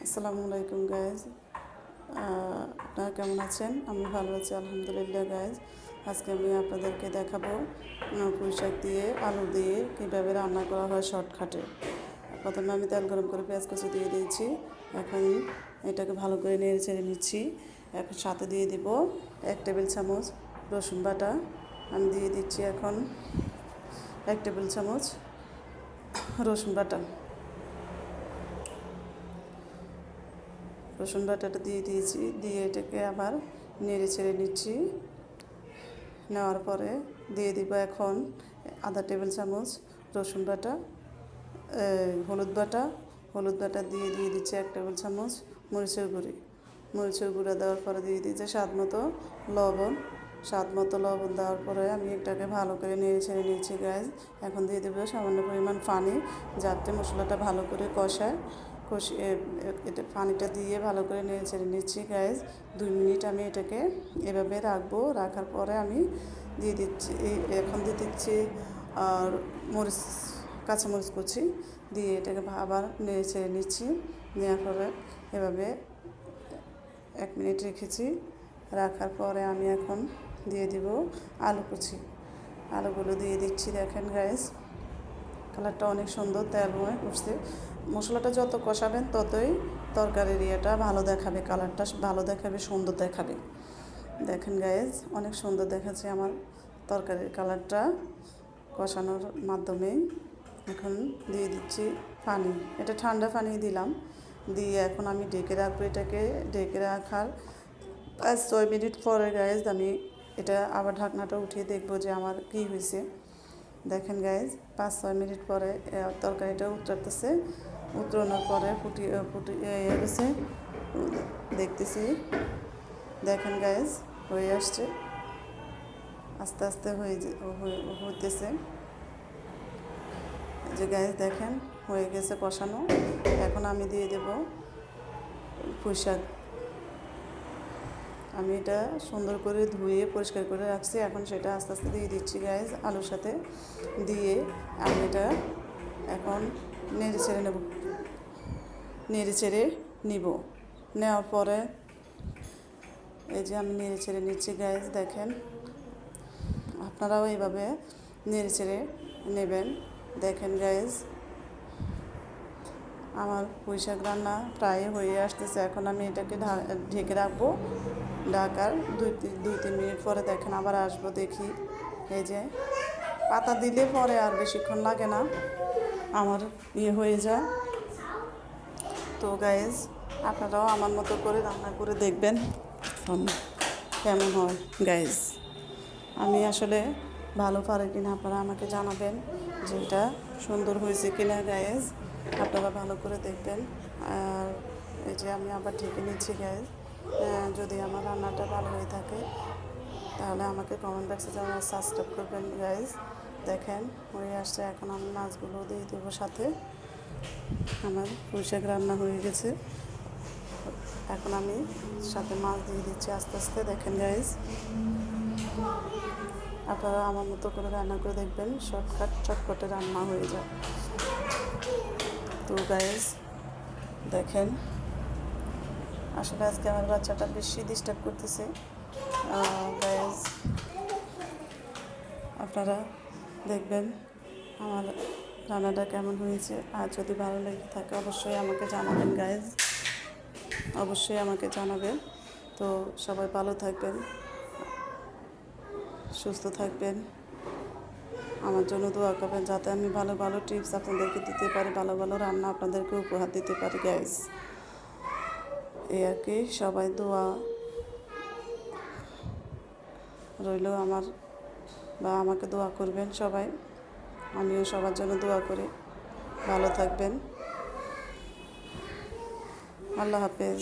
আসসালামু আলাইকুম গাইজ। আপনারা কেমন আছেন? আমি ভালো আছি আলহামদুলিল্লাহ গাইজ। আজকে আমি আপনাদেরকে দেখাবো পুঁই শাক দিয়ে আলু দিয়ে কীভাবে রান্না করা হয় শর্টকাটে। প্রথমে আমি তেল গরম করে পেঁয়াজ কুচি দিয়ে দিয়েছি। এখন এটাকে ভালো করে নেড়ে ছেড়ে নিচ্ছি। এখন সাথে দিয়ে দিব 1 টেবিল চামচ রসুন বাটা। আমি দিয়ে দিচ্ছি এখন 1 টেবিল চামচ রসুন বাটা। রসুন বাটাটা দিয়ে দিয়েছি, দিয়ে এটাকে আবার নেড়ে ছেড়ে নিচ্ছি। নেওয়ার পরে দিয়ে দিব এখন আধা টেবিল চামচ রসুন বাটা, হলুদ বাটা দিয়ে দিচ্ছি 1 টেবিল চামচ মরিচের গুঁড়া দেওয়ার পরে দিয়ে দিয়েছি স্বাদ মতো লবণ দেওয়ার পরে আমি এটাকে ভালো করে নেড়ে ছেড়ে নিয়েছি গাইজ। এখন দিয়ে দেবো সামান্য পরিমাণ পানি, যাতে মশলাটা ভালো করে কষিয়ে এটা পানিটা দিয়ে ভালো করে নেড়ে ছেড়ে নিচ্ছি গাইজ। 2 মিনিট আমি এটাকে এভাবে রাখবো। রাখার পরে আমি এখন দিয়ে দিচ্ছি আর কাঁচামরিচ কুচি দিয়ে এটাকে আবার নেড়ে ছেড়ে নিচ্ছি। নেওয়ার পরে এভাবে 1 মিনিট রেখেছি। রাখার পরে আমি এখন দিয়ে দিব আলুগুলো দিয়ে দিচ্ছি। দেখেন গাইজ, কালারটা অনেক সুন্দর, তেলময় উঠছে। মশলাটা যত কষাবেন ততই তরকারির ইয়েটা ভালো দেখাবে, কালারটা ভালো দেখাবে, সুন্দর দেখাবে। দেখেন গাইজ, অনেক সুন্দর দেখাচ্ছে আমার তরকারির কালারটা কষানোর মাধ্যমে। এখন দিয়ে দিচ্ছি পানি, এটা ঠান্ডা পানি দিলাম। দিয়ে এখন আমি ঢেকে রাখবো। এটাকে ঢেকে রাখার 5-6 মিনিট পরে গাইজ আমি এটা আবার ঢাকনাটা উঠিয়ে দেখবো যে আমার কী হয়েছে। দেখেন গাইজ, 5-6 মিনিট পরে তরকারিটা উতরানোর পরে ফুটিয়ে গেছে দেখতেছি। দেখেন গাইজ, হয়ে আসছে, আস্তে আস্তে হইতেছে যে গাইজ। দেখেন হয়ে গেছে কষানো। এখন আমি দিয়ে দেব পুঁই শাক। আমি এটা সুন্দর করে ধুয়ে পরিষ্কার করে রাখছি। এখন সেটা আস্তে আস্তে দিয়ে দিচ্ছি গাইজ আলুর সাথে। দিয়ে আমি এটা এখন নেড়ে ছেড়ে নিব। নেওয়ার পরে এই যে আমি নেড়ে ছেড়ে নিচ্ছি গাইজ। দেখেন, আপনারাও এইভাবে নেড়ে ছেড়ে নেবেন। দেখেন গাইজ, আমার পুঁই শাক রান্না প্রায় হয়ে আসতেছে। এখন আমি এটাকে ঢেকে রাখবো। ঢাকার 2-3 মিনিট পরে দেখেন আবার আসবো, দেখি। এই যে পাতা দিলে পরে আর বেশিক্ষণ লাগে না, আমার হয়ে যায়। তো গাইজ, আপনারাও আমার মতো করে রান্না করে দেখবেন কেমন হয় গাইজ। আমি আসলে ভালো পারি কিনা আপনারা আমাকে জানাবেন যে এটা সুন্দর হয়েছে কিনা গাইজ। আপনারা ভালো করে দেখবেন। আর এই যে আমি আবার ঢেকে নিচ্ছি গাইজ। যদি আমার রান্নাটা ভালো হয়ে থাকে তাহলে আমাকে কমেন্ট বক্সে সাবস্ক্রাইব করবেন গাইজ। দেখেন হয়ে আসছে। এখন আমি মাছগুলো দিয়ে দেবো সাথে। আমার পুঁই শাক রান্না হয়ে গেছে। এখন আমি সাথে মাছ দিয়ে দিচ্ছি আস্তে আস্তে। দেখেন গাইজ, আপনারা আমার মতো করে রান্না করে দেখবেন, চটপটে রান্না হয়ে যায়। তো গাইজ দেখেন, আসলে আজকে আমার বাচ্চাটা বেশি ডিস্টার্ব করতেছে গাইজ। আপনারা দেখবেন আমার রান্নাটা কেমন হয়েছে। আর যদি ভালো লেগে থাকে অবশ্যই আমাকে জানাবেন গাইজ, অবশ্যই আমাকে জানাবেন। তো সবাই ভালো থাকবেন, সুস্থ থাকবেন, আমার জন্য দোয়া করবেন যাতে আমি ভালো ভালো টিপস আপনাদেরকে দিতে পারি, ভালো ভালো রান্না আপনাদেরকে উপহার দিতে পারি গাইজ। এই আর কি, সবাই দোয়া রইল আমার, বা আমাকে দোয়া করবেন সবাই। আমিও সবার জন্য দোয়া করি। ভালো থাকবেন। আল্লাহ হাফেজ।